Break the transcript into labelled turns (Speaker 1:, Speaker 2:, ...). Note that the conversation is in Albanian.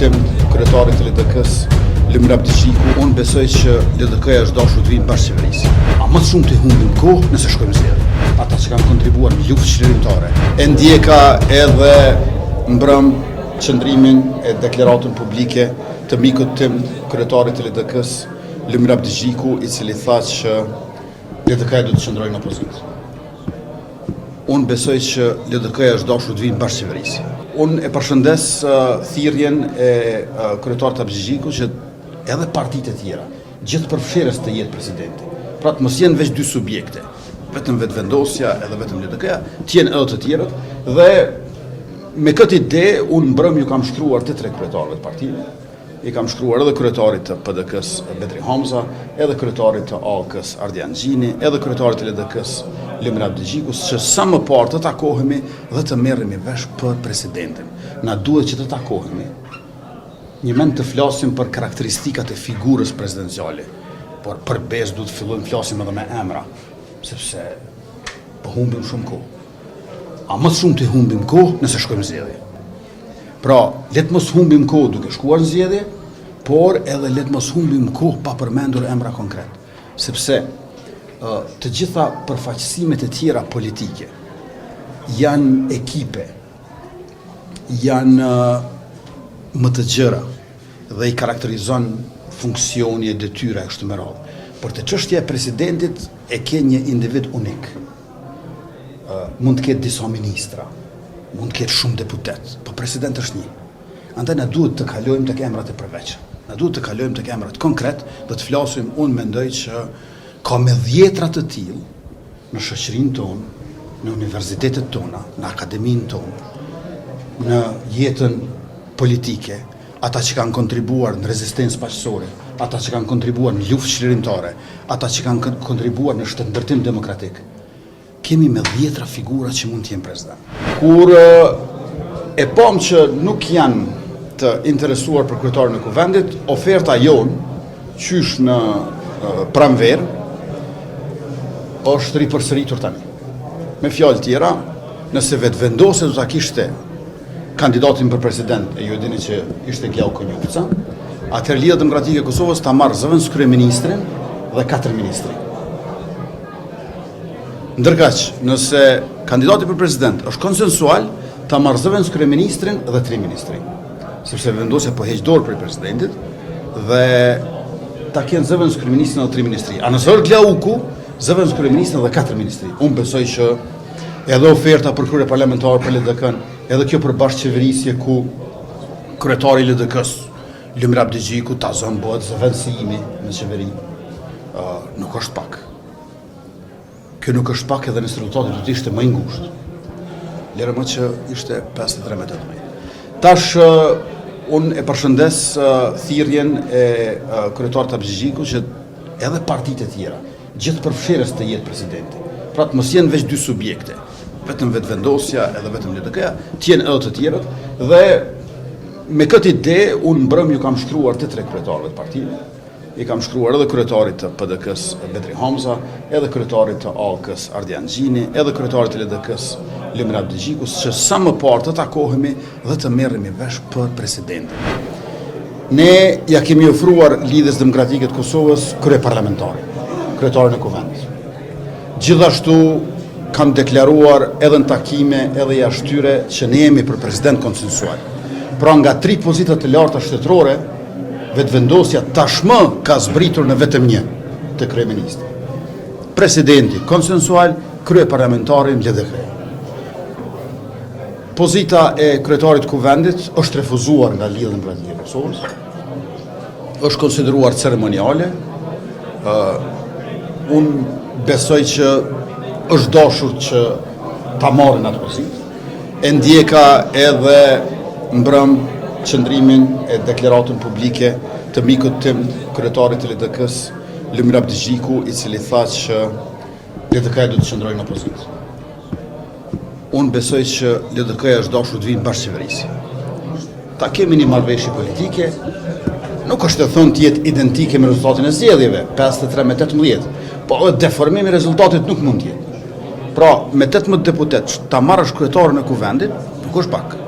Speaker 1: tim, kryetarit të LDK-s, Lymra Abdixhiku, unë besoj që LDK-ja është dashur të vinë bashkë qeverisë. A më shumë të humbim kohë nëse shkojmë zgjedhje. Ata që kanë kontribuar në luftë çlirimtare. E ndjeka edhe mbrëm qëndrimin e deklaratën publike të mikut tim, kryetarit të LDK-s, Lymra Abdixhiku, i cili tha që LDK-ja do të qëndrojë në opozitë. Unë besoj që LDK-ja është dashur të vinë bashkë qeverisë. Unë e përshëndes thirrjen e kryetarit Abdixhiku që edhe partitë e tjera, gjithë përfshirës të jetë presidenti. Pra të mos jenë veç dy subjekte, vetëm vetëvendosja edhe vetëm LDK-ja, të jenë edhe të tjerët, dhe me këtë ide unë mbrëm ju kam shkruar të tre kryetarëve të partive. I kam shkruar edhe kryetarit të PDK-s Bedri Hamza, edhe kryetarit të ALK-s Ardian Gjini, edhe kryetarit të LDK-s Lymra Abdixhiku, që sa më parë të takohemi dhe të merremi vesh për presidentin. Na duhet që të takohemi. Një mend të flasim për karakteristikat e figurës presidenciale, por përbes duhet të fillojmë flasim edhe me emra, sepse po humbim shumë kohë. A më shumë të humbim kohë nëse shkojmë zgjedhje. Pra, letë mos humbim kohë duke shkuar në zgjedhje, por edhe letë mos humbim kohë pa përmendur emra konkret. Sepse të gjitha përfaqësimet e tjera politike janë ekipe, janë më të gjëra dhe i karakterizon funksioni e detyra e kështu me radhë. Por të çështja e presidentit e ke një individ unik. Mund të ketë disa ministra, mund të ketë shumë deputet, po president është një. Andaj na duhet të kalojmë tek emrat e përveçëm. Na duhet të kalojmë tek emrat konkret, do të flasim, unë mendoj që ka me dhjetra të tillë në shoqërinë tonë, në universitetet tona, në akademinë tonë, në jetën politike, ata që kanë kontribuar në rezistencë paqësore, ata që kanë kontribuar në luftë çlirimtare, ata që kanë kontribuar në shtetëndërtim demokratik. Kemi me dhjetra figura që mund të jenë president. Kur e pam që nuk janë të interesuar për kryetarin e kuvendit, oferta jonë, qysh në pranverë, është ripërsëritur tani. Me fjalë tjera, nëse vetëvendose do ta kishte kandidatin për president, e ju e dini që ishte Glau Konjupca, atëherë Lidhja Demokratike e Kosovës ta marrë zëvendës kryeministrin dhe 4 ministri. Ndërkaq, nëse kandidati për president është konsensual, ta marrë zëvendës kryeministrin dhe 3 ministri. Sepse vendosja po heq dorë për presidentit dhe ta kenë zëvendës kryeministrin dhe 3 ministri. A nëse është Glauku, zëvendës kryeministrin dhe 4 ministri. Unë besoj që edhe oferta për krye parlamentare për LDK-n, edhe kjo për bashkëqeverisje ku kryetari i LDK-s, Lymra Abdixhiku, ta zënë bëhet zëvendësimi në qeveri, nuk është pak. Kjo nuk është pak edhe nëse rezultati do të ishte më i ngushtë. Lere më që ishte 53-18. Tash, unë e përshëndes thirrjen e kryetarit Abdixhiku që edhe partitë e tjera, gjithë përfshirës të jetë presidenti. Pra të mos jenë veç dy subjekte, vetëm vetëvendosja edhe vetëm LDK-ja, të jenë edhe të tjerët, dhe me këtë ide unë mbrëm ju kam shkruar të tre kryetarëve të partive. I kam shkruar edhe kryetarit të PDK-s Bedri Hamza, edhe kryetarit të ALK-s Ardian Gjini, edhe kryetarit të LDK-s Lymra Abdixhiku, që sa më parë të takohemi dhe të merremi vesh për presidentin. Ne ja kemi ofruar Lidhjes Demokratike të Kosovës kryeparlamentare, kryetarin e kuvendit. Gjithashtu kam deklaruar edhe në takime edhe jashtë tyre që ne jemi për president konsensual. Pra nga 3 pozitat të larta shtetërore, vetëvendosja tashmë ka zbritur në vetëm një të kryeministri. Presidenti konsensual, kryeparlamentarin LDK. Pozita e kryetarit kuvendit është refuzuar nga Lidhja Demokratike e Kosovës, është konsideruar ceremoniale. Unë besoj që është dashur që ta marrin atë pozitë. E ndjeka edhe mbrëm qëndrimin e deklaratën publike të mikut tim, kryetarit të LDK-s, Lymra Abdixhiku, i cili tha që LDK-ja do të qëndrojë në opozitë. Unë besoj që LDK-ja është dashur të vinë bashkë qeverisë. Ta kemi një marrëveshje politike, nuk është të thonë të jetë identike me rezultatin e zgjedhjeve, 53-18, po deformimi i rezultatit nuk mund të jetë. Pra, me 18 deputet, ta marrësh kryetarin e kuvendit, nuk është pak.